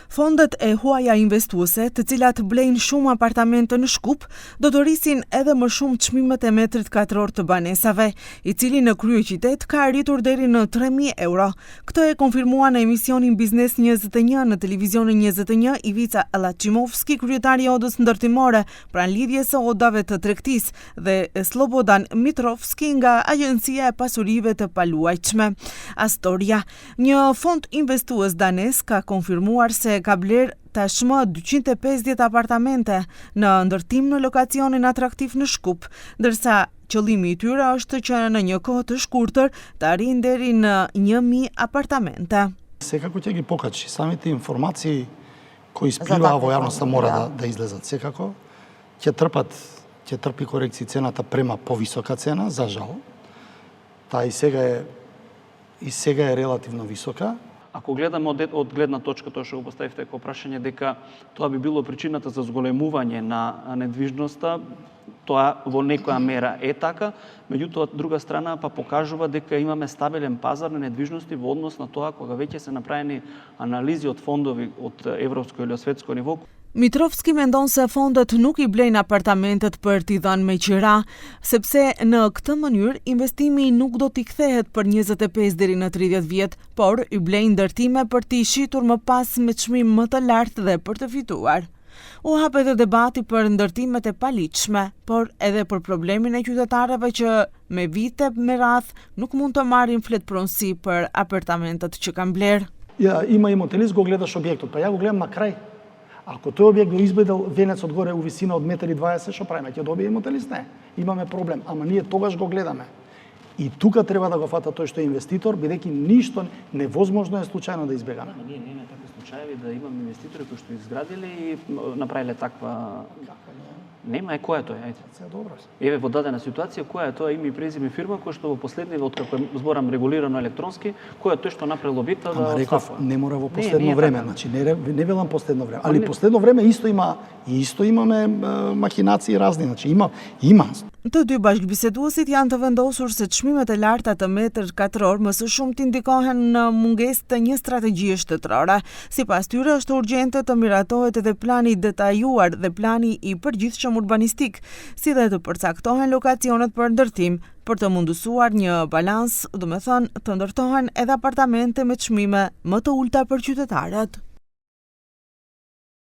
Fondet e huaja investuese, të cilat blejnë shumë apartamente në Shkup, do të rrisin edhe më shumë çmimet e metrit katror të banesave, i cili në kryeqytet ka arritur deri në 3.000 euro. Këtë e konfirmua në emisionin Biznes 21 në televizionin 21 Ivica Allaçimovski, kryetari i odës ndërtimore, pranë lidhjes së odave të tregtisë, dhe Slobodan Mitrovski nga Agjencia e Pasurive të Paluajtshme. Astoria, një fond investues danes, ka konfirmuar se ka bler tashmë 250 apartamente në ndërtim në lokacionin atraktiv në Shkup, ndërsa qëllimi i tyre është që në një kohë të shkurtër të arrijnë deri në 1.000 apartamente. Секако ќе ги покачи самите информации кои спливаа во јавноста мора да излезат. Секако ќе трпи корекции цената према повисока цена, за жал. Таа и сега е релативно висока. Ако гледаме од гледна точка тоа што го поставивте како прашање дека тоа би било причината за зголемување на недвижноста, тоа во некоја мера е така, меѓутоа од друга страна па покажува дека имаме стабилен пазар на недвижности во однос на тоа кога веќе се направени анализи од фондови од европско или светско ниво. Mitrovski mendon se fondet nuk i blejnë apartamentet për t'i dhënë me qira, sepse në këtë mënyrë investimi nuk do t'i kthehet për 25 deri në 30 vjet, por i blejnë ndërtime për t'i shitur më pas me çmim më të lartë dhe për të fituar. U hap edhe debati për ndërtimet e paligjshme, por edhe për problemin e qytetarëve që me vite me radh nuk mund të marrin fletpronësi për apartamentet që kanë bler. Ja, има имотелист, го гледаш објектот, па ја го гледам на крај. Ако тој објект го избедел венец одгоре у висина од 1,20 м, што правиме? Ќе добие имотелист? Не. Имаме проблем, ама ние тогаш го гледаме. И тука треба да го фата тој што е инвеститор, бидејќи ништо невозможно е случајно да избегаме. Ние немаме такви случаи да имаме инвеститори кои што изградиле и направиле таква. Нема е која тоа, ајде. Се добро. Еве во дадена ситуација која е тоа име и презиме фирма која што во последниве откако зборам регулирано електронски, која тој што направил објектот да реков, не мора во последно време, значи не велам последно време, али последно време исто имаме махинации разни, значи има. Të dy bashkëbiseduesit janë të vendosur se çmimet e larta të metrit katror më së shumti ndikohen në mungesë të një strategjie shtetërore. Sipas tyre është urgjente të miratohet edhe plani detajuar dhe plani i përgjithshëm urbanistik, si dhe të përcaktohen lokacionet për ndërtim, për të mundësuar një balans, do të thënë të ndërtohen edhe apartamente me çmime më të ulta për qytetarët.